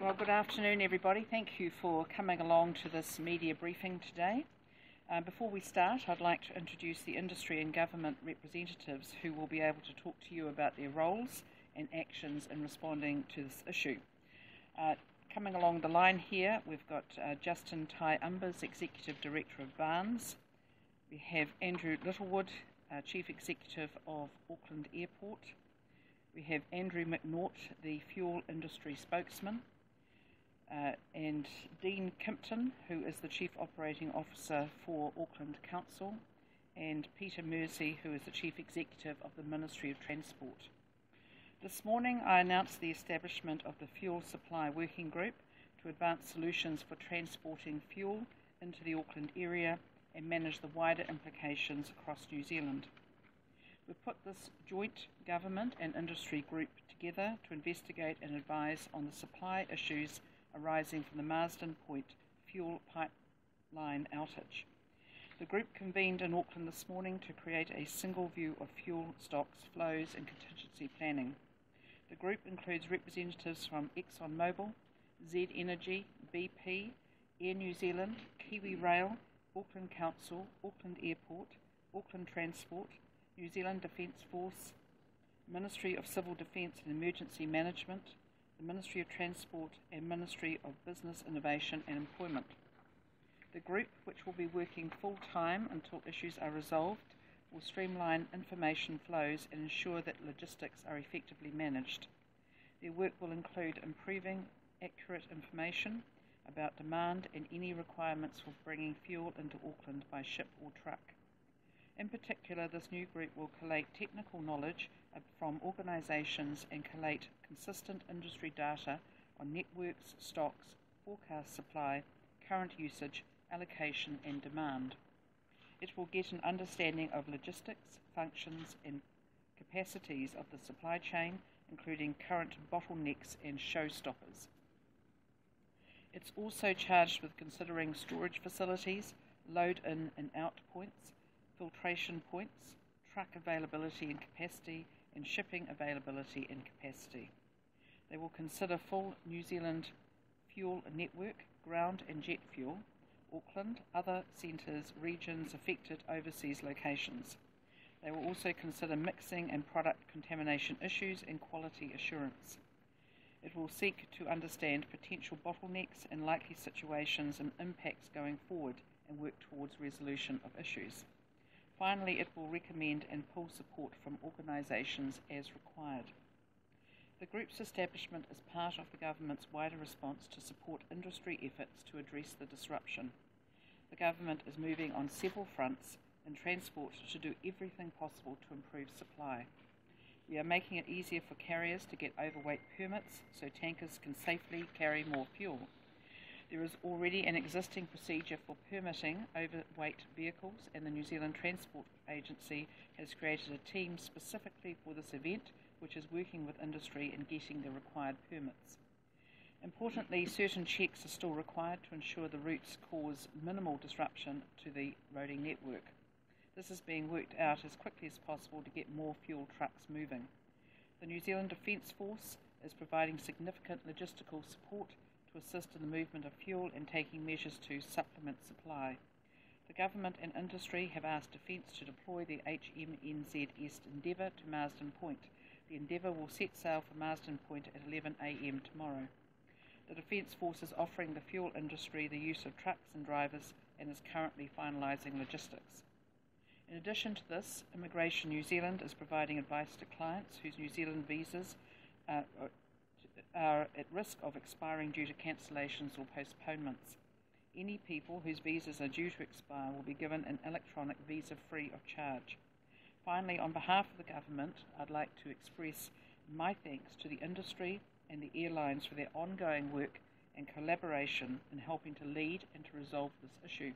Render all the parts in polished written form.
Well, good afternoon, everybody. Thank you for coming along to this media briefing today. Before we start, I'd like to introduce the industry and government representatives who will be able to talk to you about their roles and actions in responding to this issue. Coming along the line here, we've got Justin Umbers, Executive Director of Barnes. We have Andrew Littlewood, Chief Executive of Auckland Airport. We have Andrew McNaught, the Fuel Industry Spokesman. And Dean Kimpton, who is the Chief Operating Officer for Auckland Council, and Peter Mersey, who is the Chief Executive of the Ministry of Transport. This morning I announced the establishment of the Fuel Supply Working Group to advance solutions for transporting fuel into the Auckland area and manage the wider implications across New Zealand. We've put this joint government and industry group together to investigate and advise on the supply issues arising from the Marsden Point fuel pipeline outage. The group convened in Auckland this morning to create a single view of fuel stocks, flows and contingency planning. The group includes representatives from ExxonMobil, Z Energy, BP, Air New Zealand, Kiwi Rail, Auckland Council, Auckland Airport, Auckland Transport, New Zealand Defence Force, Ministry of Civil Defence and Emergency Management, the Ministry of Transport and Ministry of Business Innovation and Employment. The group, which will be working full-time until issues are resolved, will streamline information flows and ensure that logistics are effectively managed. Their work will include improving accurate information about demand and any requirements for bringing fuel into Auckland by ship or truck. In particular, this new group will collate technical knowledge from organisations and collate consistent industry data on networks, stocks, forecast supply, current usage, allocation and demand. It will get an understanding of logistics, functions and capacities of the supply chain, including current bottlenecks and showstoppers. It's also charged with considering storage facilities, load in and out points, filtration points, truck availability and capacity, and shipping availability and capacity. They will consider full New Zealand fuel network, ground and jet fuel, Auckland, other centres, regions, affected overseas locations. They will also consider mixing and product contamination issues and quality assurance. It will seek to understand potential bottlenecks and likely situations and impacts going forward and work towards resolution of issues. Finally, it will recommend and pull support from organisations as required. The group's establishment is part of the government's wider response to support industry efforts to address the disruption. The government is moving on several fronts in transport to do everything possible to improve supply. We are making it easier for carriers to get overweight permits so tankers can safely carry more fuel. There is already an existing procedure for permitting overweight vehicles, and the New Zealand Transport Agency has created a team specifically for this event, which is working with industry in getting the required permits. Importantly, certain checks are still required to ensure the routes cause minimal disruption to the roading network. This is being worked out as quickly as possible to get more fuel trucks moving. The New Zealand Defence Force is providing significant logistical support to assist in the movement of fuel and taking measures to supplement supply. The government and industry have asked Defence to deploy the HMNZ East Endeavour to Marsden Point. The Endeavour will set sail for Marsden Point at 11 a.m. tomorrow. The Defence Force is offering the fuel industry the use of trucks and drivers and is currently finalising logistics. In addition to this, Immigration New Zealand is providing advice to clients whose New Zealand visas are at risk of expiring due to cancellations or postponements. Any people whose visas are due to expire will be given an electronic visa free of charge. Finally, on behalf of the government, I'd like to express my thanks to the industry and the airlines for their ongoing work and collaboration in helping to lead and to resolve this issue.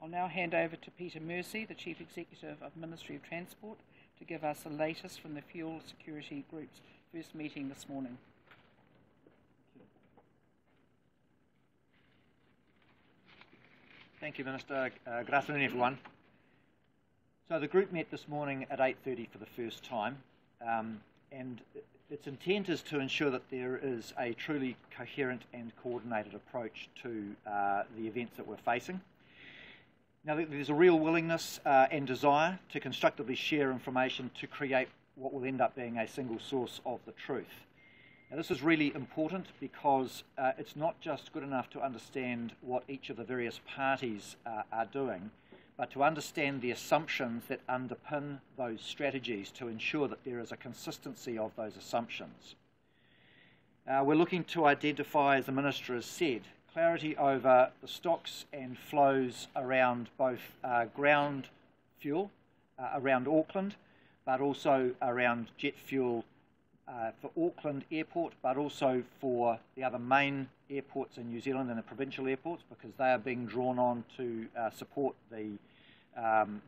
I'll now hand over to Peter Mercy, the Chief Executive of Ministry of Transport, to give us the latest from the Fuel Security Group's first meeting this morning. Thank you, Minister. Good afternoon, everyone. So the group met this morning at 8:30 for the first time, and its intent is to ensure that there is a truly coherent and coordinated approach to the events that we're facing. Now, there's a real willingness and desire to constructively share information to create what will end up being a single source of the truth. Now, this is really important because it's not just good enough to understand what each of the various parties are doing, but to understand the assumptions that underpin those strategies to ensure that there is a consistency of those assumptions. We're looking to identify, as the Minister has said, clarity over the stocks and flows around both ground fuel around Auckland, but also around jet fuel for Auckland Airport, but also for the other main airports in New Zealand and the provincial airports, because they are being drawn on to support the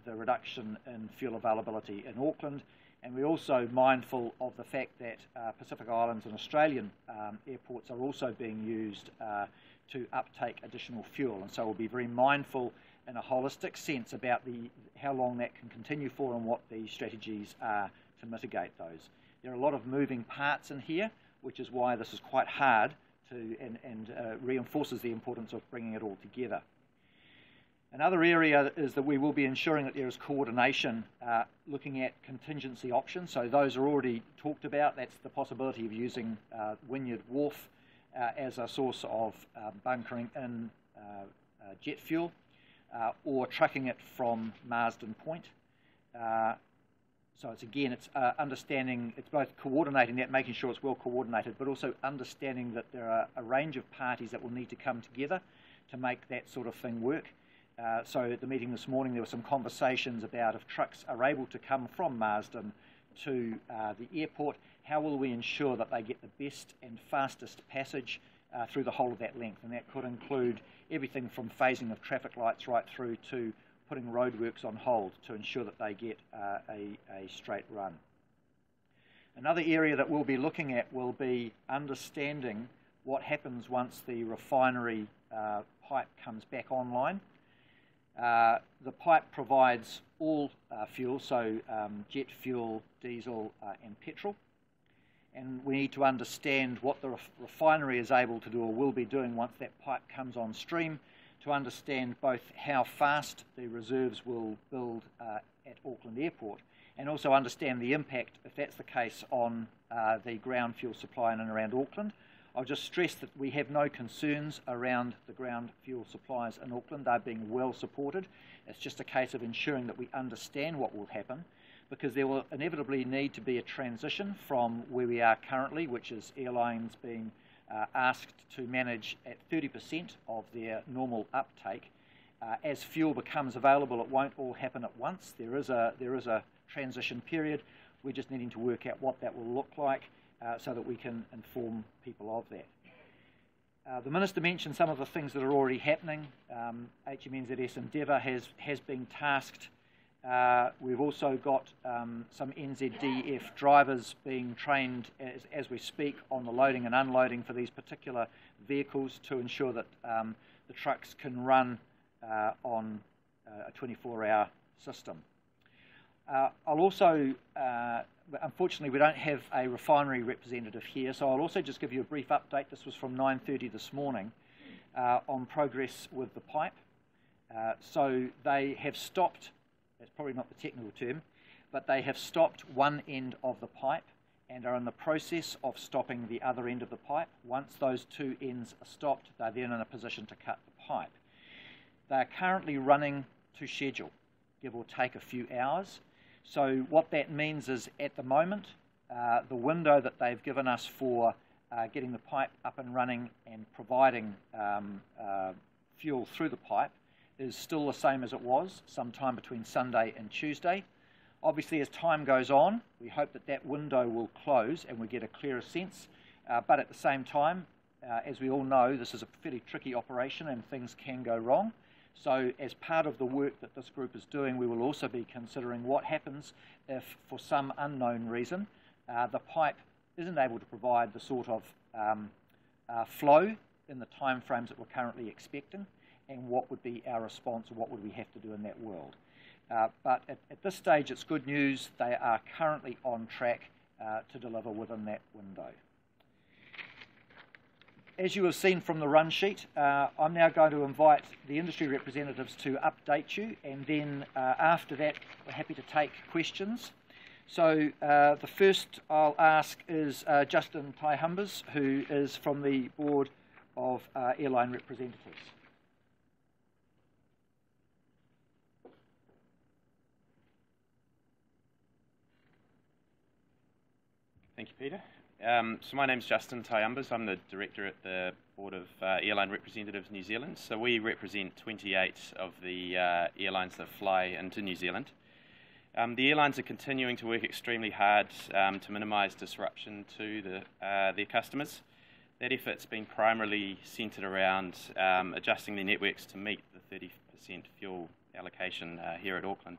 reduction in fuel availability in Auckland. And we're also mindful of the fact that Pacific Islands and Australian airports are also being used to uptake additional fuel, and so we'll be very mindful in a holistic sense about how long that can continue for and what the strategies are to mitigate those. There are a lot of moving parts in here, which is why this is quite hard to and reinforces the importance of bringing it all together. Another area is that we will be ensuring that there is coordination looking at contingency options. So those are already talked about. That's the possibility of using Wynyard Wharf as a source of bunkering in jet fuel or trucking it from Marsden Point. So it's understanding, it's both coordinating that, making sure it's well coordinated, but also understanding that there are a range of parties that will need to come together to make that sort of thing work. So at the meeting this morning, there were some conversations about if trucks are able to come from Marsden to the airport, how will we ensure that they get the best and fastest passage through the whole of that length? And that could include everything from phasing of traffic lights right through to putting roadworks on hold to ensure that they get a straight run. Another area that we'll be looking at will be understanding what happens once the refinery pipe comes back online. The pipe provides all fuel, so jet fuel, diesel and petrol. And we need to understand what the refinery is able to do or will be doing once that pipe comes on stream, to understand both how fast the reserves will build at Auckland Airport, and also understand the impact, if that's the case, on the ground fuel supply in and around Auckland. I'll just stress that we have no concerns around the ground fuel supplies in Auckland. They're being well supported. It's just a case of ensuring that we understand what will happen, because there will inevitably need to be a transition from where we are currently, which is airlines being asked to manage at 30% of their normal uptake, As fuel becomes available, it won't all happen at once. There is a transition period. We're just needing to work out what that will look like so that we can inform people of that. The Minister mentioned some of the things that are already happening. HMNZS Endeavour has been tasked. We've also got some NZDF drivers being trained as we speak on the loading and unloading for these particular vehicles to ensure that the trucks can run on a 24-hour system. I'll also, unfortunately, we don't have a refinery representative here, so I'll also just give you a brief update. This was from 9:30 this morning on progress with the pipe. So they have stopped, that's probably not the technical term, but they have stopped one end of the pipe and are in the process of stopping the other end of the pipe. Once those two ends are stopped, they're then in a position to cut the pipe. They are currently running to schedule, give or take a few hours. So what that means is, at the moment, the window that they've given us for getting the pipe up and running and providing fuel through the pipe is still the same as it was, sometime between Sunday and Tuesday. Obviously, as time goes on, we hope that that window will close and we get a clearer sense. But at the same time, as we all know, this is a fairly tricky operation and things can go wrong. So as part of the work that this group is doing, we will also be considering what happens if, for some unknown reason, the pipe isn't able to provide the sort of flow in the timeframes that we're currently expecting, and what would be our response, or what would we have to do in that world. But at this stage, it's good news. They are currently on track to deliver within that window. As you have seen from the run sheet, I'm now going to invite the industry representatives to update you, and then after that, we're happy to take questions. So the first I'll ask is Justin Taihumbas, who is from the Board of Airline Representatives. Thank you, Peter. So my name's Justin Taihumbas. I'm the Director at the Board of Airline Representatives New Zealand. So we represent 28 of the airlines that fly into New Zealand. The airlines are continuing to work extremely hard to minimise disruption to their customers. That effort's been primarily centred around adjusting their networks to meet the 30% fuel allocation here at Auckland.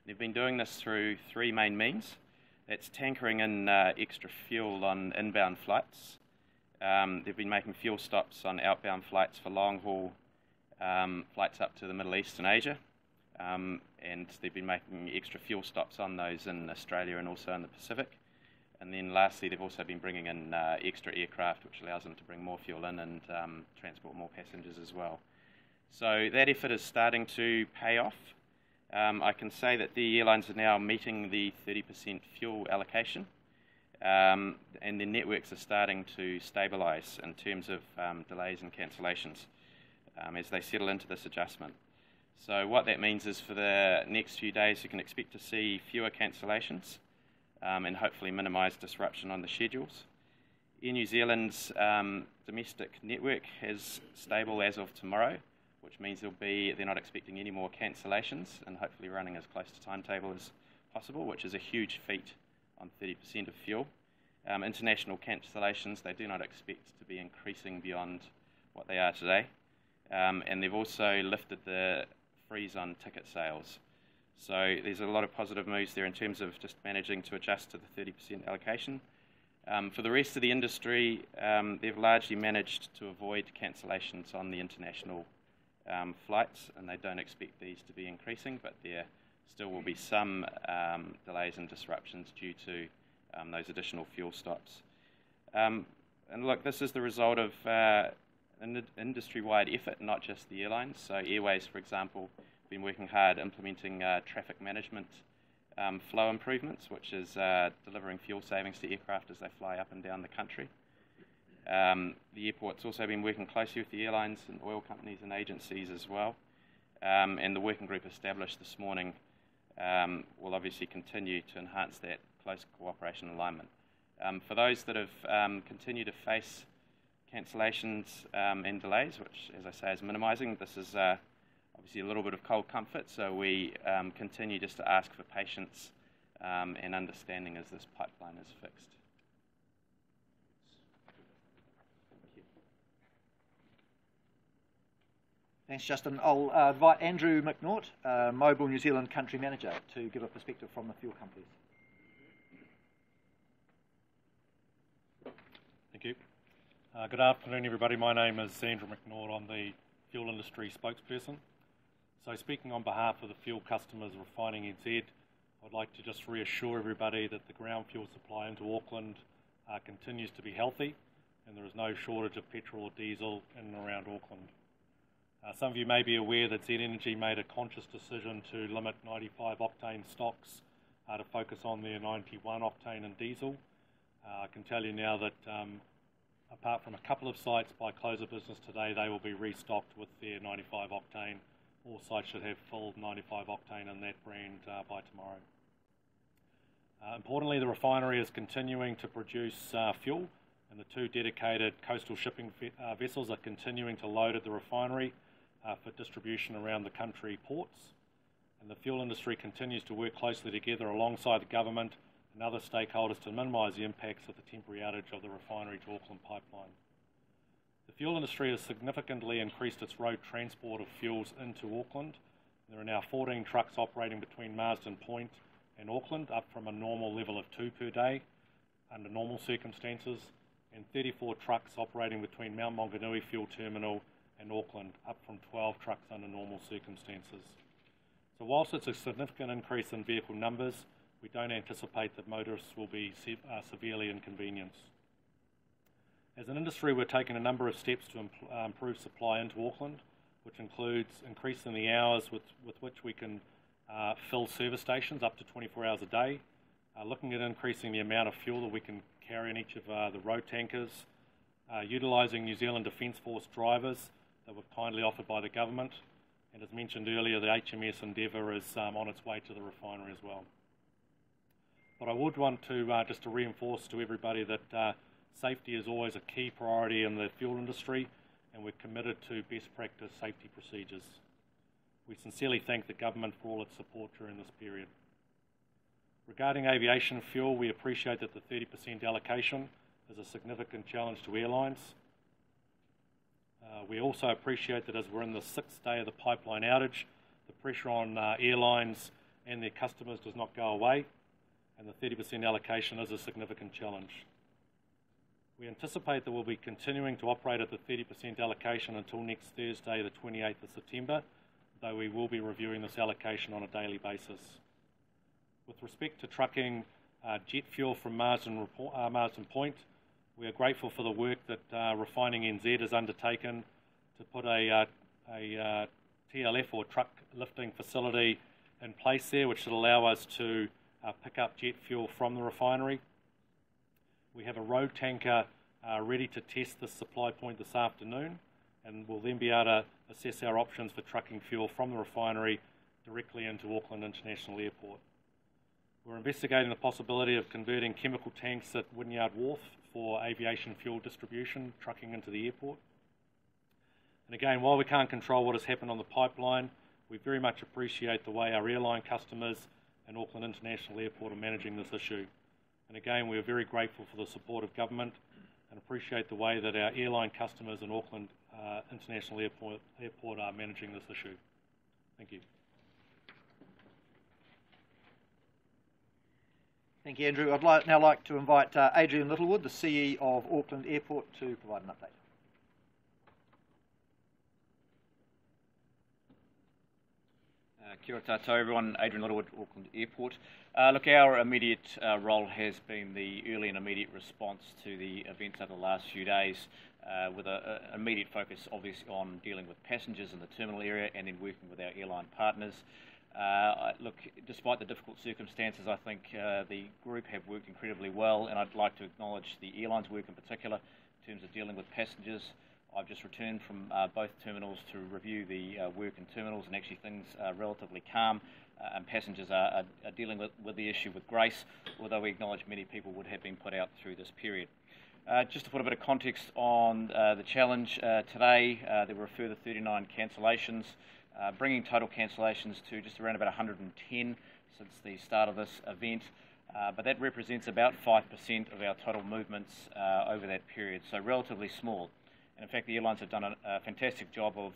They've been doing this through three main means. That's tankering in extra fuel on inbound flights. They've been making fuel stops on outbound flights for long-haul flights up to the Middle East and Asia. And they've been making extra fuel stops on those in Australia and also in the Pacific. And then lastly, they've also been bringing in extra aircraft, which allows them to bring more fuel in and transport more passengers as well. So that effort is starting to pay off. I can say that the airlines are now meeting the 30% fuel allocation, and their networks are starting to stabilise in terms of delays and cancellations as they settle into this adjustment. So what that means is, for the next few days, you can expect to see fewer cancellations and hopefully minimise disruption on the schedules. Air New Zealand's domestic network is stable as of tomorrow, which means they're not expecting any more cancellations and hopefully running as close to timetable as possible, which is a huge feat on 30% of fuel. International cancellations, they do not expect to be increasing beyond what they are today. And they've also lifted the freeze on ticket sales. So there's a lot of positive moves there in terms of just managing to adjust to the 30% allocation. For the rest of the industry, they've largely managed to avoid cancellations on the international flights, and they don't expect these to be increasing, but there still will be some delays and disruptions due to those additional fuel stops. And look, this is the result of an industry-wide effort, not just the airlines. So Airways, for example, have been working hard implementing traffic management flow improvements, which is delivering fuel savings to aircraft as they fly up and down the country. The airport's also been working closely with the airlines and oil companies and agencies as well. And the working group established this morning will obviously continue to enhance that close cooperation and alignment. For those that have continued to face cancellations and delays, which, as I say, is minimising, this is obviously a little bit of cold comfort, so we continue just to ask for patience and understanding as this pipeline is fixed. Thanks, Justin. I'll invite Andrew McNaught, Mobile New Zealand Country Manager, to give a perspective from the fuel companies. Thank you. Good afternoon, everybody. My name is Andrew McNaught. I'm the fuel industry spokesperson. So speaking on behalf of the fuel customers refining NZ, I'd like to just reassure everybody that the ground fuel supply into Auckland continues to be healthy, and there is no shortage of petrol or diesel in and around Auckland. Some of you may be aware that Z Energy made a conscious decision to limit 95 octane stocks to focus on their 91 octane and diesel. I can tell you now that apart from a couple of sites by close of business today, they will be restocked with their 95 octane. All sites should have full 95 octane in that brand by tomorrow. Importantly, the refinery is continuing to produce fuel, and the 2 dedicated coastal shipping vessels are continuing to load at the refinery for distribution around the country ports. And the fuel industry continues to work closely together alongside the government and other stakeholders to minimise the impacts of the temporary outage of the refinery to Auckland pipeline. The fuel industry has significantly increased its road transport of fuels into Auckland. There are now 14 trucks operating between Marsden Point and Auckland, up from a normal level of 2 per day under normal circumstances, and 34 trucks operating between Mount Maunganui Fuel Terminal and Auckland, up from 12 trucks under normal circumstances. So whilst it's a significant increase in vehicle numbers, we don't anticipate that motorists will be severely inconvenienced. As an industry, we're taking a number of steps to improve supply into Auckland, which includes increasing the hours with which we can fill service stations up to 24 hours a day, looking at increasing the amount of fuel that we can carry in each of the road tankers, utilising New Zealand Defence Force drivers that were kindly offered by the government, and as mentioned earlier, the HMS Endeavour is on its way to the refinery as well. But I would want to just to reinforce to everybody that safety is always a key priority in the fuel industry, and we're committed to best practice safety procedures. We sincerely thank the government for all its support during this period. Regarding aviation fuel, we appreciate that the 30% allocation is a significant challenge to airlines. We also appreciate that as we're in the 6th day of the pipeline outage, the pressure on airlines and their customers does not go away, and the 30% allocation is a significant challenge. We anticipate that we'll be continuing to operate at the 30% allocation until next Thursday, the 28th of September, though we will be reviewing this allocation on a daily basis. With respect to trucking jet fuel from Marsden Point, we are grateful for the work that Refining NZ has undertaken to put a TLF or truck lifting facility in place there, which should allow us to pick up jet fuel from the refinery. We have a road tanker ready to test this supply point this afternoon, and we'll then be able to assess our options for trucking fuel from the refinery directly into Auckland International Airport. We're investigating the possibility of converting chemical tanks at Wynyard Wharf for aviation fuel distribution, trucking into the airport. And again, while we can't control what has happened on the pipeline, we very much appreciate the way our airline customers and Auckland International Airport are managing this issue. And again, we are very grateful for the support of government and appreciate the way that our airline customers in Auckland International Airport are managing this issue. Thank you. Thank you, Andrew. I'd now like to invite Adrian Littlewood, the CE of Auckland Airport, to provide an update. Kia ora tātou everyone, Adrian Littlewood, Auckland Airport. Look, our immediate role has been the early and immediate response to the events over the last few days, with an immediate focus obviously on dealing with passengers in the terminal area and then working with our airline partners. Look, despite the difficult circumstances, I think the group have worked incredibly well, and I'd like to acknowledge the airlines' work in particular in terms of dealing with passengers. I've just returned from both terminals to review the work in terminals, and actually things are relatively calm, and passengers are dealing with the issue with grace, although we acknowledge many people would have been put out through this period. Just to put a bit of context on the challenge today, there were a further 39 cancellations bringing total cancellations to just around about 110 since the start of this event. But that represents about 5% of our total movements over that period, so relatively small. And in fact, the airlines have done a fantastic job of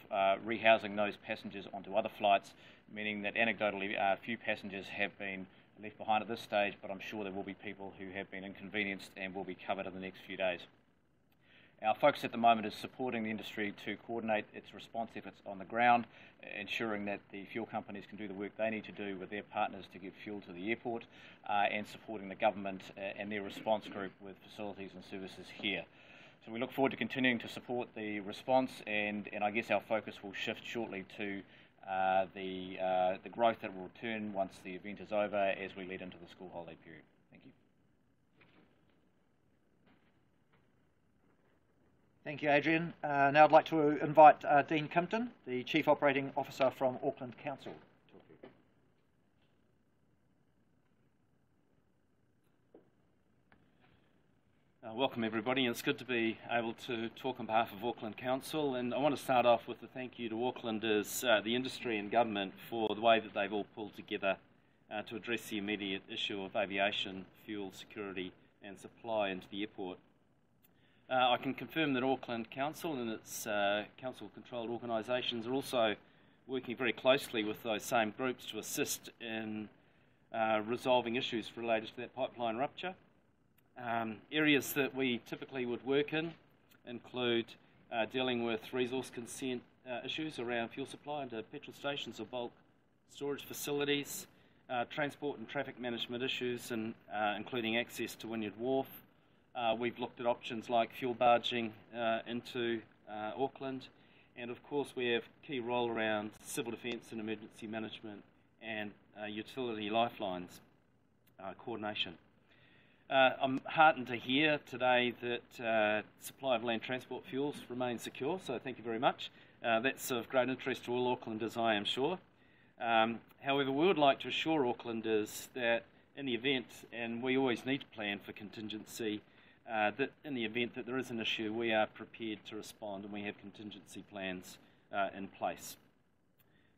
rehousing those passengers onto other flights, meaning that anecdotally few passengers have been left behind at this stage, but I'm sure there will be people who have been inconvenienced and will be covered in the next few days. Our focus at the moment is supporting the industry to coordinate its response efforts on the ground, ensuring that the fuel companies can do the work they need to do with their partners to get fuel to the airport, and supporting the government and their response group with facilities and services here. So we look forward to continuing to support the response, and I guess our focus will shift shortly to the growth that will return once the event is over as we lead into the school holiday period. Thank you. Thank you, Adrian. Now I'd like to invite Dean Kimpton, the Chief Operating Officer from Auckland Council. Welcome everybody, and it's good to be able to talk on behalf of Auckland Council, and I want to start off with a thank you to Aucklanders, the industry and government for the way that they've all pulled together to address the immediate issue of aviation, fuel security and supply into the airport. I can confirm that Auckland Council and its council-controlled organisations are also working very closely with those same groups to assist in resolving issues related to that pipeline rupture. Areas that we typically would work in include dealing with resource consent issues around fuel supply into petrol stations or bulk storage facilities, transport and traffic management issues, and including access to Wynyard Wharf. We've looked at options like fuel barging into Auckland, and of course we have a key role around civil defence and emergency management and utility lifelines coordination. I'm heartened to hear today that supply of land transport fuels remains secure, so thank you very much. That's of great interest to all Aucklanders, I am sure. However, we would like to assure Aucklanders that in the event, and we always need to plan for contingency, that in the event that there is an issue, we are prepared to respond and we have contingency plans in place.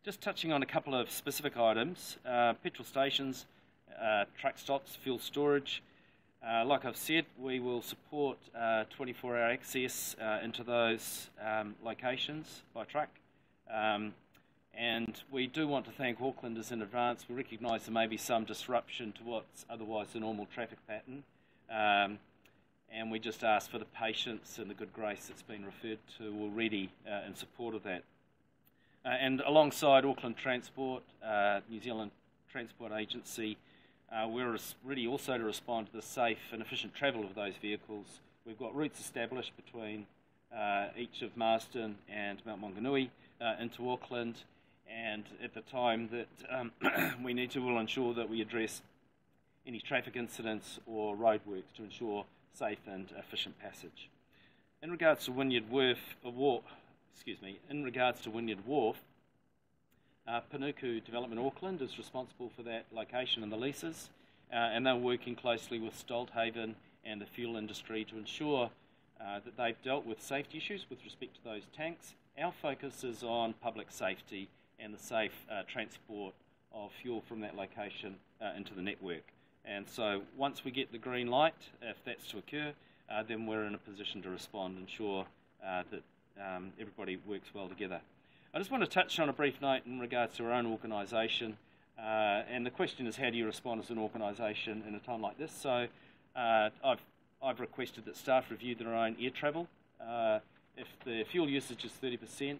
Just touching on a couple of specific items, petrol stations, truck stops, fuel storage. Like I've said, we will support 24-hour access into those locations by truck. And we do want to thank Aucklanders in advance. We recognise there may be some disruption to what's otherwise a normal traffic pattern. And we just ask for the patience and the good grace that's been referred to already in support of that. And alongside Auckland Transport, New Zealand Transport Agency, we're ready also to respond to the safe and efficient travel of those vehicles. We've got routes established between each of Marsden and Mount Maunganui into Auckland, and at the time that we need to, we'll ensure that we address any traffic incidents or roadworks to ensure safe and efficient passage. In regards to Wynyard Wharf, Panuku Development Auckland is responsible for that location and the leases, and they're working closely with Stolthaven and the fuel industry to ensure that they've dealt with safety issues with respect to those tanks. Our focus is on public safety and the safe transport of fuel from that location into the network. And so once we get the green light, if that's to occur, then we're in a position to respond and ensure that everybody works well together. I just want to touch on a brief note in regards to our own organisation, and the question is, how do you respond as an organisation in a time like this? So I've requested that staff review their own air travel. If the fuel usage is 30%,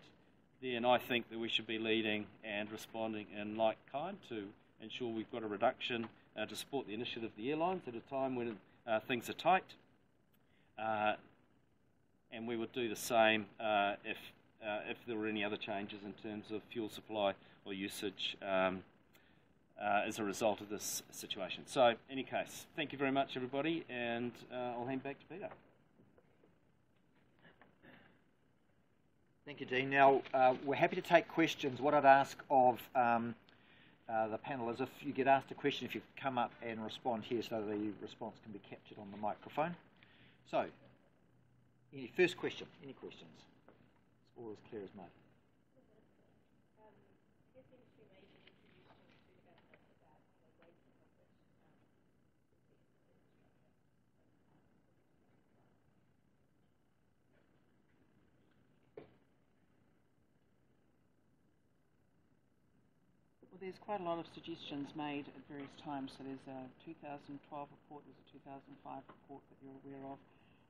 then I think that we should be leading and responding in like kind to ensure we've got a reduction to support the initiative of the airlines at a time when things are tight. And we would do the same if there were any other changes in terms of fuel supply or usage as a result of this situation. So, in any case, thank you very much, everybody, and I'll hand back to Peter. Thank you, Dean. Now, we're happy to take questions. What I'd ask of the panel is, if you get asked a question, if you come up and respond here so the response can be captured on the microphone. So, any first question? Any questions? It's all as clear as mud. Well, there's quite a lot of suggestions made at various times. So there's a 2012 report, there's a 2005 report that you're aware of.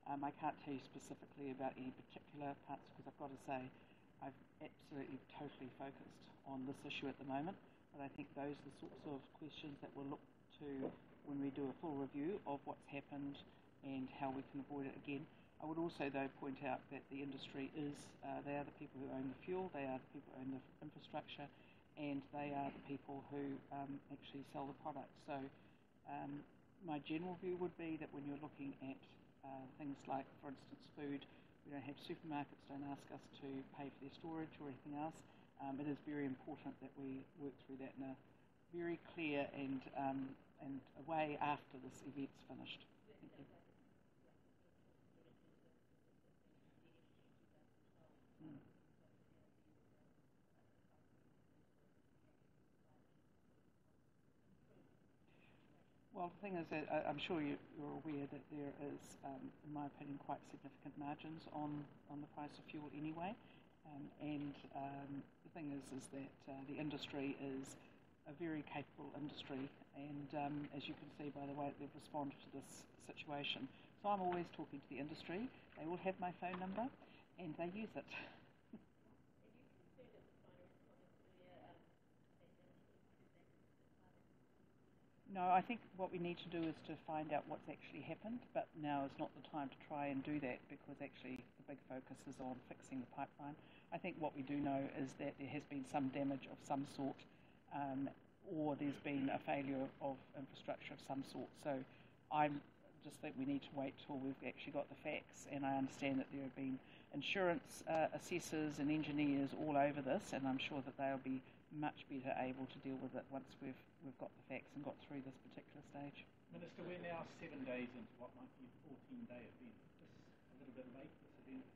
I can't tell you specifically about any particular parts because I've got to say I've absolutely totally focused on this issue at the moment. But I think those are the sorts of questions that we'll look to when we do a full review of what's happened and how we can avoid it again. I would also, though, point out that the industry is, they are the people who own the fuel, they are the people who own the infrastructure, and they are the people who actually sell the product. So my general view would be that when you're looking at things like, for instance, food, we don't have supermarkets, don't ask us to pay for their storage or anything else. It is very important that we work through that in a very clear and a way after this event's finished. Thank you. Well, the thing is that I'm sure you're aware that there is, in my opinion, quite significant margins on the price of fuel anyway. The thing is that the industry is a very capable industry, and as you can see by the way that they've responded to this situation. So I'm always talking to the industry. They all have my phone number, and they use it. No, I think what we need to do is to find out what's actually happened, but now is not the time to try and do that because actually the big focus is on fixing the pipeline. I think what we do know is that there has been some damage of some sort, or there's been a failure of infrastructure of some sort. So I just think we need to wait till we've actually got the facts, and I understand that there have been insurance assessors and engineers all over this, and I'm sure that they'll be much better able to deal with it once we've got the facts and got through this particular stage. Minister, we're now 7 days into what might be a 14-day event. Is this a little bit late, this event?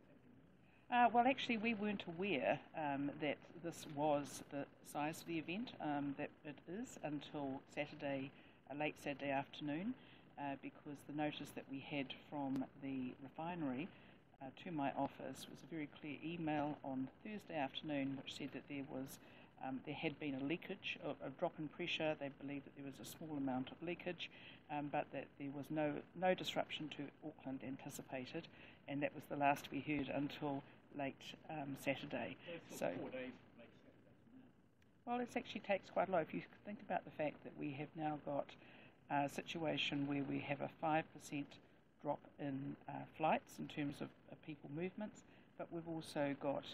Well, actually, we weren't aware that this was the size of the event that it is until Saturday, late Saturday afternoon, because the notice that we had from the refinery to my office was a very clear email on Thursday afternoon which said that there had been a leakage, a drop in pressure. They believed that there was a small amount of leakage, but that there was no disruption to Auckland anticipated, and that was the last we heard until late Saturday. So 4 days late Saturday. Well, it actually takes quite a lot. If you think about the fact that we have now got a situation where we have a 5% drop in flights in terms of people movements, but we've also got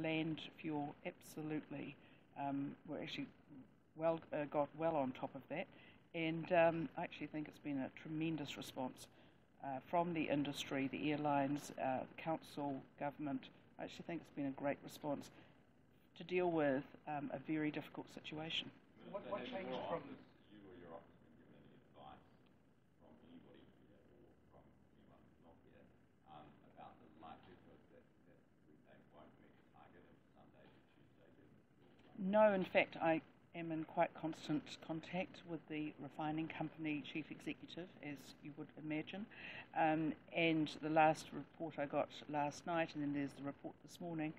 land fuel absolutely. We're actually got well on top of that, and I actually think it's been a tremendous response from the industry, the airlines, the council, government. I actually think it's been a great response to deal with a very difficult situation. What changed from you or your office been given any advice from anybody here or from anyone who's not here about the likelihood that they won't meet the target of Sunday to Tuesday? No, in fact, I am in quite constant contact with the refining company chief executive, as you would imagine. And the last report I got last night, and then there's the report this morning,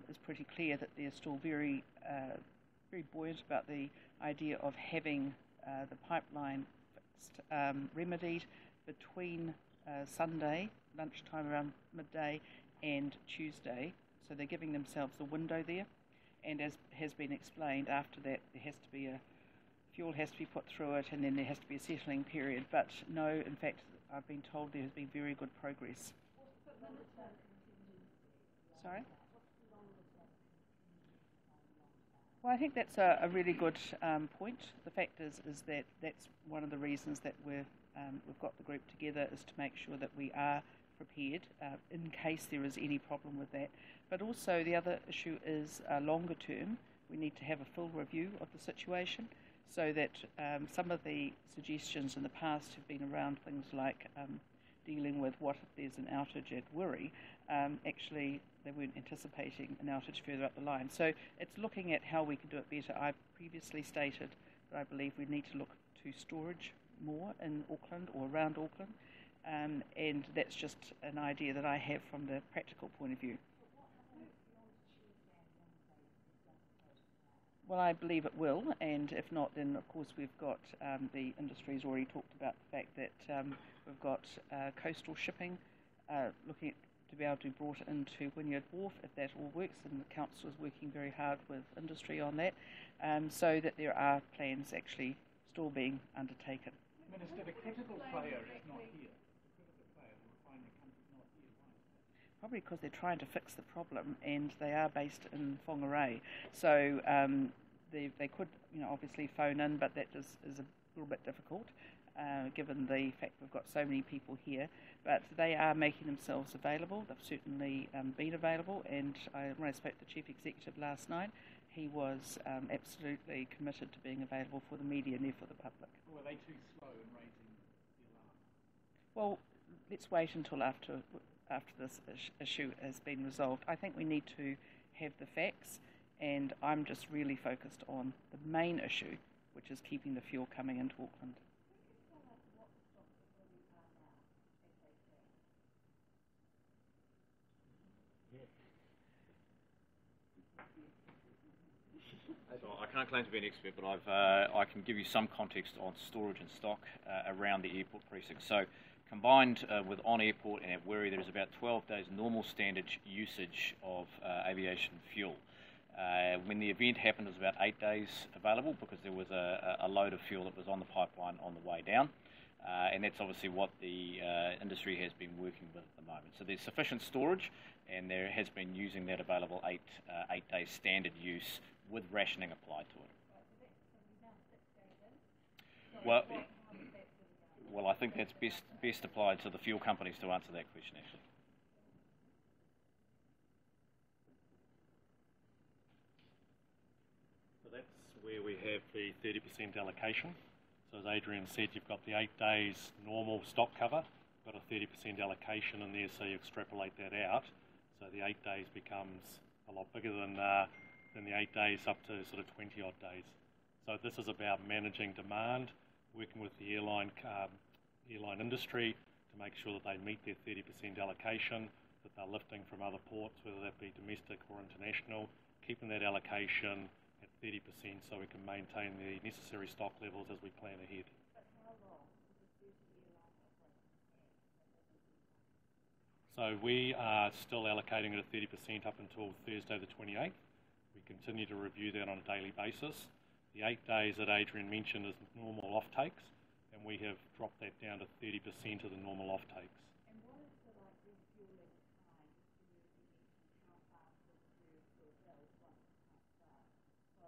is pretty clear that they're still very buoyant about the idea of having the pipeline fixed, remedied between Sunday, lunchtime around midday, and Tuesday. So they're giving themselves a window there. And as has been explained, after that there has to be fuel has to be put through it, and then there has to be a settling period. But no, in fact, I've been told there has been very good progress. Sorry? Well, I think that's a really good point. The fact is that that's one of the reasons that we've got the group together, is to make sure that we are prepared in case there is any problem with that. But also the other issue is longer term. We need to have a full review of the situation, so that some of the suggestions in the past have been around things like dealing with what if there's an outage at Wiri. Actually, they weren't anticipating an outage further up the line. So it's looking at how we can do it better. I've previously stated that I believe we need to look to storage more in Auckland or around Auckland, and that's just an idea that I have from the practical point of view. Well, I believe it will, and if not, then of course we've got the industry's already talked about the fact that we've got coastal shipping looking at, to be able to be brought into Wynyard Wharf if that all works, and the council is working very hard with industry on that, so that there are plans actually still being undertaken. Minister, the critical player is not here. The critical player, the refining company, is not here. Why is that? Probably because they're trying to fix the problem, and they are based in Whangarei. So they could, obviously phone in, but that is a little bit difficult, given the fact we've got so many people here. But they are making themselves available. They've certainly been available, and when I spoke to the Chief Executive last night, he was absolutely committed to being available for the media and therefore the public. Or were they too slow in raising the alarm? Well, let's wait until after this issue has been resolved. I think we need to have the facts, and I'm just really focused on the main issue, which is keeping the fuel coming into Auckland. So I can't claim to be an expert, but I can give you some context on storage and stock around the airport precinct. So combined with on airport and at Wiri, there is about 12 days normal standard usage of aviation fuel. When the event happened, there was about 8 days available because there was a load of fuel that was on the pipeline on the way down. And that's obviously what the industry has been working with at the moment. So there's sufficient storage, and there has been using that available 8 days standard use with rationing applied to it. Well, I think that's best applied to the fuel companies to answer that question, actually. So that's where we have the 30% allocation. So as Adrian said, you've got the 8 days normal stock cover, you've got a 30% allocation in there, so you extrapolate that out. So the 8 days becomes a lot bigger than the 8 days up to sort of 20 odd days. So this is about managing demand, working with the airline industry to make sure that they meet their 30% allocation, that they're lifting from other ports, whether that be domestic or international, keeping that allocation at 30% so we can maintain the necessary stock levels as we plan ahead. So we are still allocating it at 30% up until Thursday the 28th. We continue to review that on a daily basis. The 8 days that Adrian mentioned is normal off-takes, and we have dropped that down to 30% of the normal off-takes. And what is the refueling time how fast will the fuel build once it starts? So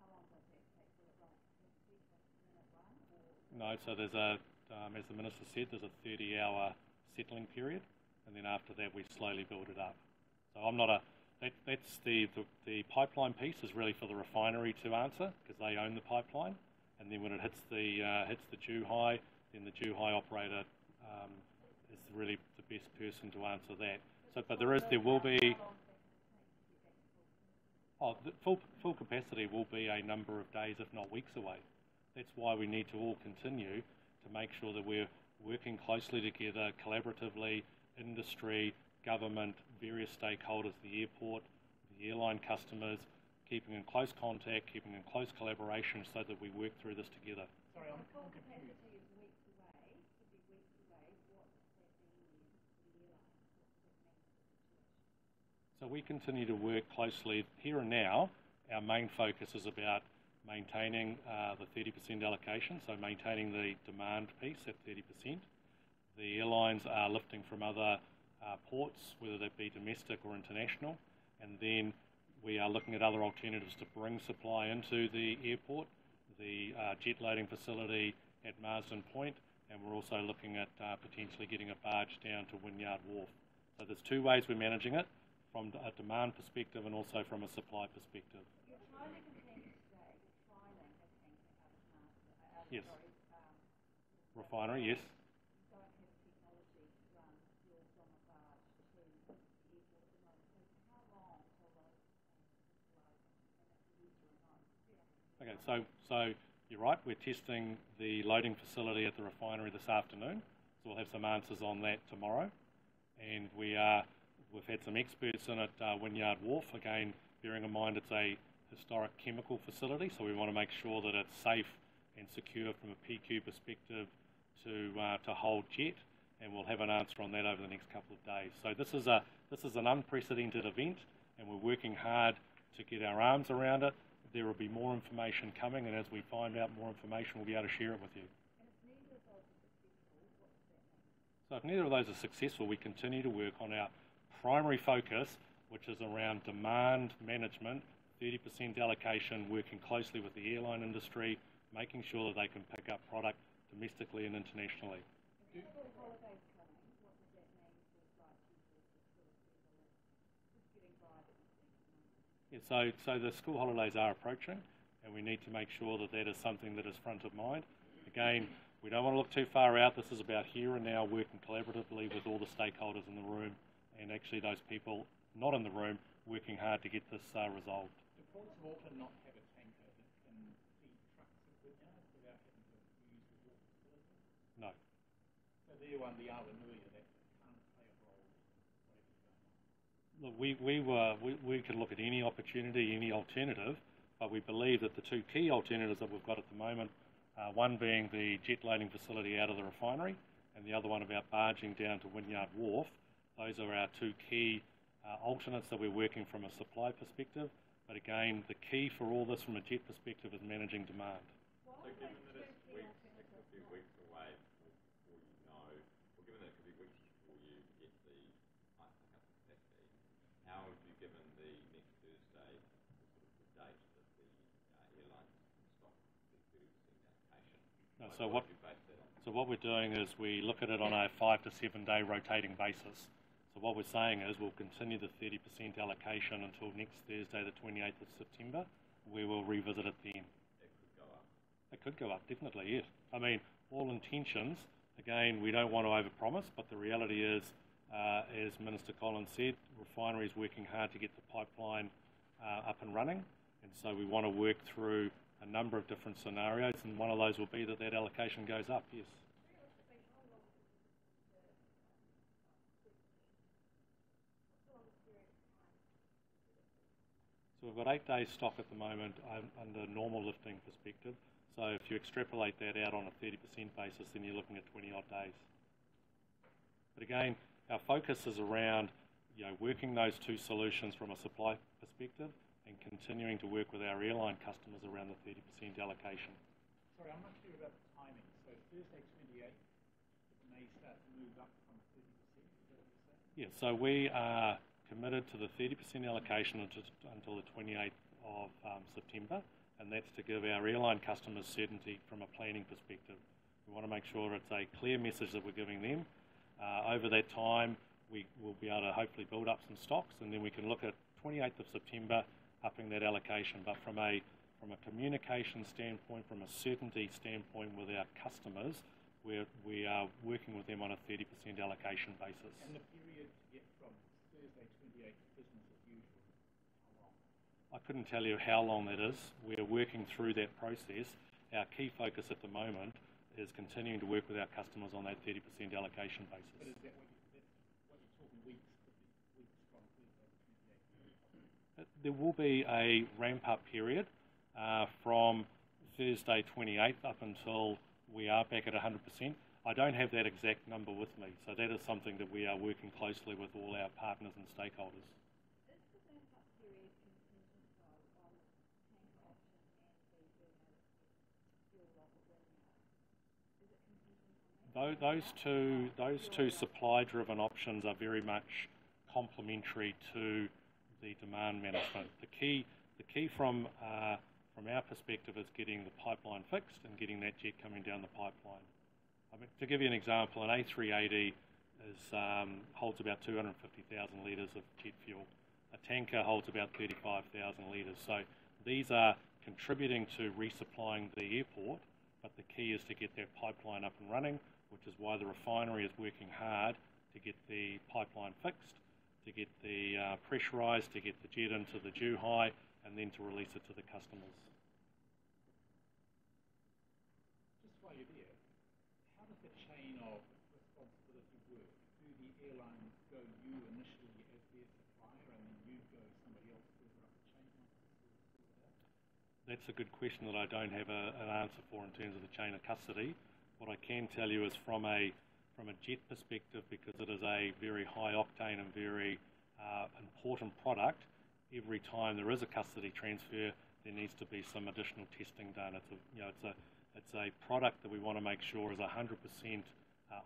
how long does that take? Will it run at 20-minute run? No, so there's as the Minister said, there's a 30-hour settling period, and then after that we slowly build it up. So I'm not that's the pipeline piece is really for the refinery to answer because they own the pipeline, and then when it hits the Juhai, then the Juhai operator is really the best person to answer that. So, but there will be the full capacity will be a number of days, if not weeks away. That's why we need to all continue to make sure that we're working closely together, collaboratively, industry, government, various stakeholders, the airport, the airline customers, keeping in close contact, keeping in close collaboration so that we work through this together. Sorry, I'm confused. Could be weeks away. What does that mean for the airlines? What does that mean for the situation? So we continue to work closely here and now. Our main focus is about maintaining the 30% allocation, so maintaining the demand piece at 30%. The airlines are lifting from other ports, whether that be domestic or international, and then we are looking at other alternatives to bring supply into the airport, the jet loading facility at Marsden Point, and we're also looking at potentially getting a barge down to Wynyard Wharf. So there's two ways we're managing it, from a demand perspective and also from a supply perspective. You're trying to contain today, the trialling has taken out of Yes. Refinery, yes. You don't have technology to run fuel from a barge to the airport at the moment. So how long till those plans are open and it's a user remote? Okay, so you're right, we're testing the loading facility at the refinery this afternoon, so we'll have some answers on that tomorrow. And we've had some experts in at Wynyard Wharf, again, bearing in mind it's a historic chemical facility, so we want to make sure that it's safe and secure from a PQ perspective to hold jet, and we'll have an answer on that over the next couple of days. So this is an unprecedented event, and we're working hard to get our arms around it. There will be more information coming, and as we find out more information, we'll be able to share it with you. So if neither of those are successful, we continue to work on our primary focus, which is around demand management, 30% allocation, working closely with the airline industry, making sure that they can pick up product domestically and internationally. Yeah, so the school holidays are approaching, and we need to make sure that that is something that is front of mind. Again, we don't want to look too far out. This is about here and now, working collaboratively with all the stakeholders in the room, and actually those people not in the room working hard to get this resolved. Do ports of Auckland not have a tanker that can feed trucks at Wynyard without having to use the water facility? No. So they're one of the Awanuia that can't play a role in whatever's going on. Look, we can look at any opportunity, any alternative, but we believe that the two key alternatives that we've got at the moment, one being the jet loading facility out of the refinery, and the other one about barging down to Wynyard Wharf. Those are our two key alternates that we're working from a supply perspective. But again, the key for all this from a jet perspective is managing demand. So given that it's a few weeks away before you know, or given that it could be weeks before you get the pipe pickup capacity, how have you given the next Thursday the date that the airlines can stop the 30% allocation? No, so what we're doing is we look at it on a 5 to 7 day rotating basis. So what we're saying is we'll continue the 30% allocation until next Thursday, the 28th of September. We will revisit it then. It could go up. It could go up, definitely, yes. I mean, all intentions, again, we don't want to overpromise, but the reality is, as Minister Collins said, refinery is working hard to get the pipeline up and running, and so we want to work through a number of different scenarios, and one of those will be that allocation goes up, yes. So we've got 8 days stock at the moment under normal lifting perspective. So if you extrapolate that out on a 30% basis, then you're looking at 20 odd days. But again, our focus is around working those two solutions from a supply perspective and continuing to work with our airline customers around the 30% allocation. Sorry, I'm not clear about the timing. So Thursday 28th, it may start to move up from 30%, is that what you're saying? Yeah, so we are committed to the 30% allocation until the 28th of September, and that's to give our airline customers certainty from a planning perspective. We want to make sure it's a clear message that we're giving them. Over that time, we will be able to hopefully build up some stocks, and then we can look at 28th of September, upping that allocation. But from a communication standpoint, from a certainty standpoint with our customers, we are working with them on a 30% allocation basis. And the period to get from Thursday 28th business as usual, how long? I couldn't tell you how long that is. We're working through that process. Our key focus at the moment is continuing to work with our customers on that 30% allocation basis. But is that what you're talking weeks, could be weeks from Thursday 28th? There will be a ramp-up period from Thursday 28th up until we are back at 100%. I don't have that exact number with me, so that is something that we are working closely with all our partners and stakeholders. Is the ramp-up period contingent, though, on tanker option and the being able to get fuel off at Wynyard? Is it contingent on that? Those two supply-driven options are very much complementary to the demand management. The key from our perspective is getting the pipeline fixed and getting that jet coming down the pipeline. I mean, to give you an example, an A380 holds about 250,000 litres of jet fuel. A tanker holds about 35,000 litres. So these are contributing to resupplying the airport, but the key is to get that pipeline up and running, which is why the refinery is working hard to get the pipeline fixed, to get the pressurised, to get the jet into the dew high, and then to release it to the customers. Just while you're there, how does the chain of responsibility work? Do the airlines go you initially as their supplier, and then you go somebody else further up the chain once this is sorted out? That's a good question that I don't have an answer for in terms of the chain of custody. What I can tell you is from a jet perspective, because it is a very high octane and very important product, every time there is a custody transfer, there needs to be some additional testing done. It's a product that we want to make sure is 100%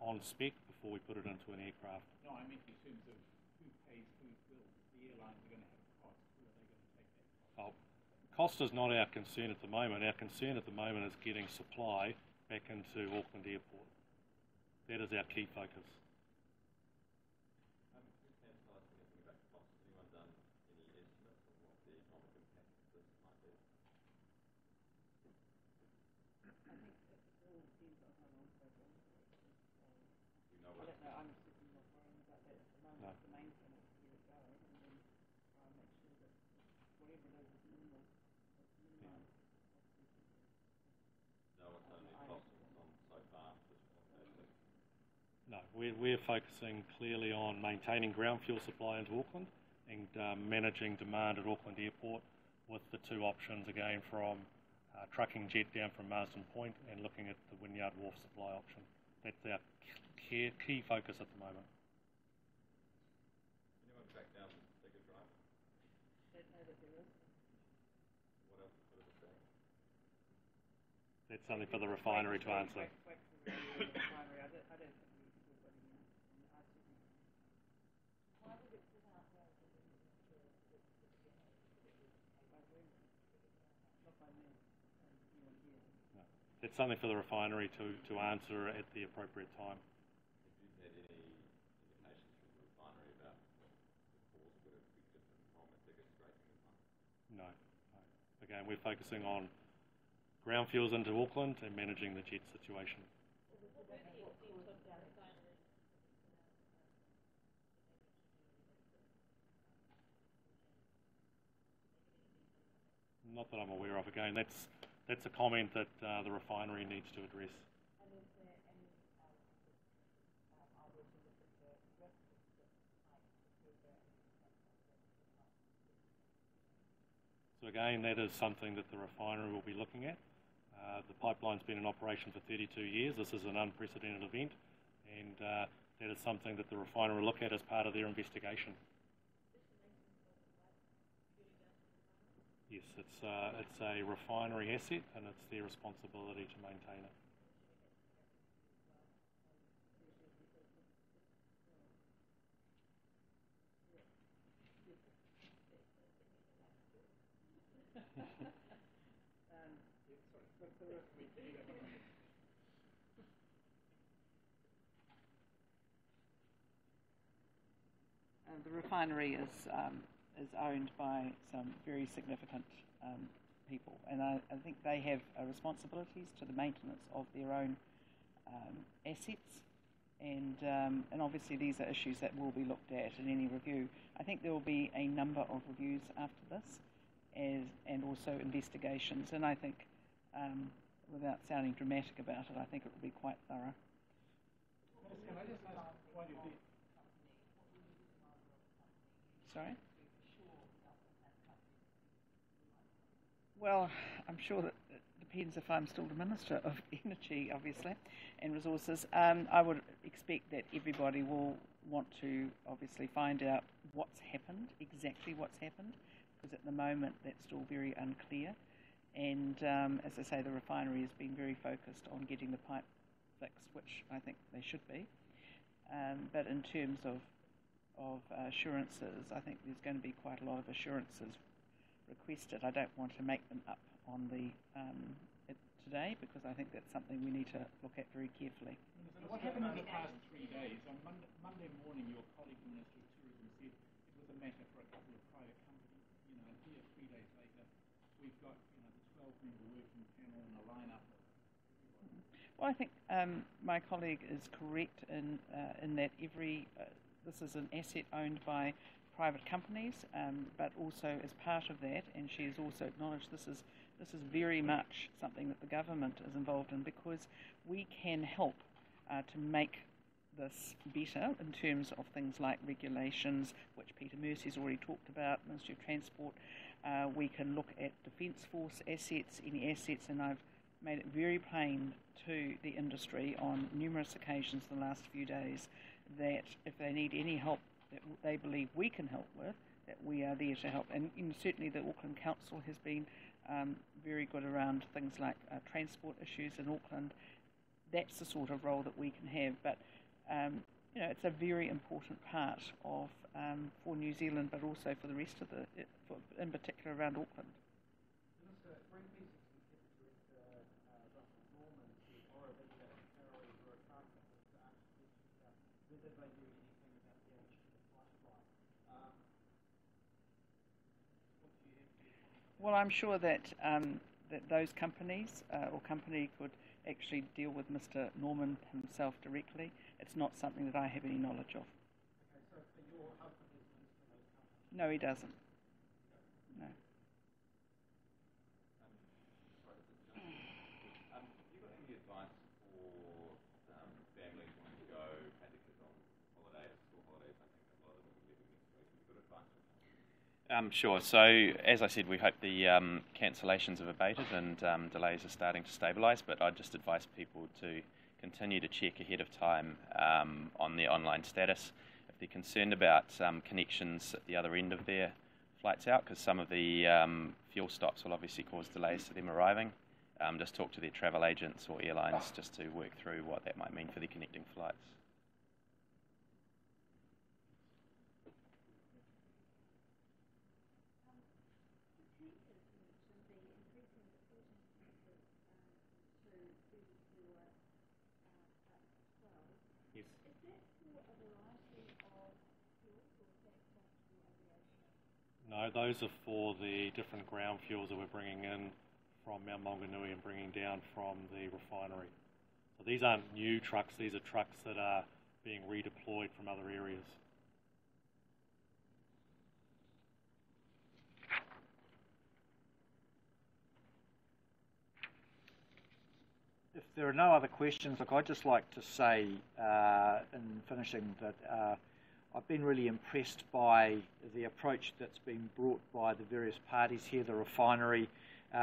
on spec before we put it into an aircraft. No, I meant in terms of who pays whose bills. The airlines are going to have a cost. Who are they going to take that cost? Cost is not our concern at the moment. Our concern at the moment is getting supply back into Auckland Airport. That is our key focus. I'm certainly not worrying about that at the moment. No. The main thing is to get it going and then try and make sure that whatever it is minimal. No one's only costing on so far. No, we're focusing clearly on maintaining ground fuel supply into Auckland and managing demand at Auckland Airport with the two options again from trucking jet down from Marsden Point and looking at the Wynyard Wharf supply option. That's our key focus at the moment. Anyone track down the bigger driver? Don't know that there is. What else is the thing? That's something for the refinery to answer. Wait for the refinery. I don't think we've still got any answers on that. Why would it put out there that we need to Not by me. You and you. No. That's something for the refinery to answer at the appropriate time. Have you had any indications from the refinery about the cause? Would it be different from a bigger scraping one? No. Again, we're focusing on ground fuels into Auckland and managing the jet situation. Not that I'm aware of. Again, that's a comment that the refinery needs to address. And is there any idea to look at the rest of the pipe to see there So again, that is something that the refinery will be looking at. The pipeline's been in operation for 32 years. This is an unprecedented event, and that is something that the refinery will look at as part of their investigation. Yes, it's a refinery asset, and it's their responsibility to maintain it. The refinery is owned by some very significant people, and I think they have responsibilities to the maintenance of their own assets, and obviously these are issues that will be looked at in any review. I think there will be a number of reviews after this, and also investigations, and I think, without sounding dramatic about it, I think it will be quite thorough. Can I just ask, while you're there, Sorry? Well, I'm sure that it depends if I'm still the Minister of Energy, obviously, and Resources. I would expect that everybody will want to obviously find out what's happened, exactly what's happened, because at the moment that's still very unclear. And as I say, the refinery has been very focused on getting the pipe fixed, which I think they should be. But in terms of assurances, I think there's going to be quite a lot of assurances requested. I don't want to make them up on the today, because I think that's something we need to look at very carefully. what happened in the past 3 days? On Monday morning, your colleague, the Minister of Tourism, said it was a matter for a couple of private companies. And here, 3 days later, we've got the 12-member working panel and a lineup of everybody. Well, I think my colleague is correct in that this is an asset owned by private companies, but also as part of that, and she has also acknowledged this is very much something that the government is involved in, because we can help to make this better in terms of things like regulations, which Peter Mercy's already talked about, Ministry of Transport. We can look at Defence Force assets, any assets, and I've made it very plain to the industry on numerous occasions in the last few days that if they need any help that they believe we can help with, that we are there to help. And certainly the Auckland Council has been very good around things like transport issues in Auckland. That's the sort of role that we can have. But it's a very important part of for New Zealand, but also for the rest of in particular around Auckland. Well, I'm sure that that those companies or company could actually deal with Mr. Norman himself directly. It's not something that I have any knowledge of. Okay, so your husband is minister of those companies? No, he doesn't. No. Have you got any advice for families wanting to go, had their kids on holidays, school holidays? I think a lot of them will be leaving next week. Have you got advice for them? Sure. So, as I said, we hope the cancellations have abated and delays are starting to stabilise, but I'd just advise people to continue to check ahead of time on their online status if they're concerned about connections at the other end of their flights out, because some of the fuel stops will obviously cause delays to them arriving. Just talk to their travel agents or airlines just to work through what that might mean for their connecting flights. Yes. Is that for a variety of fuels or is that just for aviation? No, those are for the different ground fuels that we're bringing in from Mount Maunganui and bringing down from the refinery. So these aren't new trucks, these are trucks that are being redeployed from other areas. If there are no other questions, look, I'd just like to say in finishing that I've been really impressed by the approach that's been brought by the various parties here, the refinery,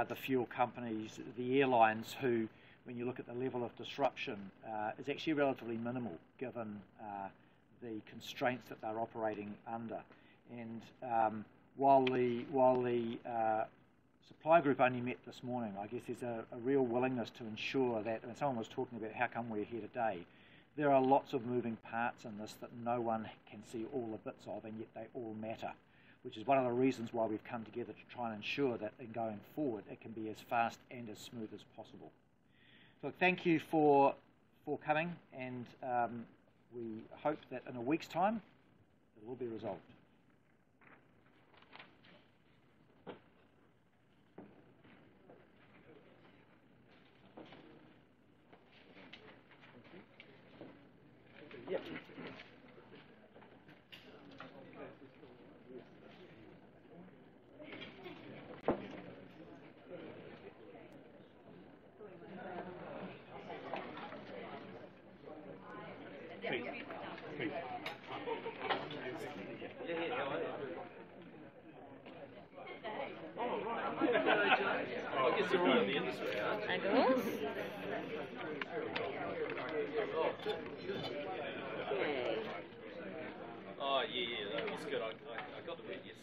the fuel companies, the airlines, who, when you look at the level of disruption, is actually relatively minimal given the constraints that they're operating under. And while the supply group only met this morning, I guess there's a real willingness to ensure that, and someone was talking about how come we're here today, there are lots of moving parts in this that no one can see all the bits of, and yet they all matter, which is one of the reasons why we've come together to try and ensure that in going forward it can be as fast and as smooth as possible. So thank you for coming, and we hope that in a week's time it will be resolved. Oh, yeah, that was good. I got the bit, yes.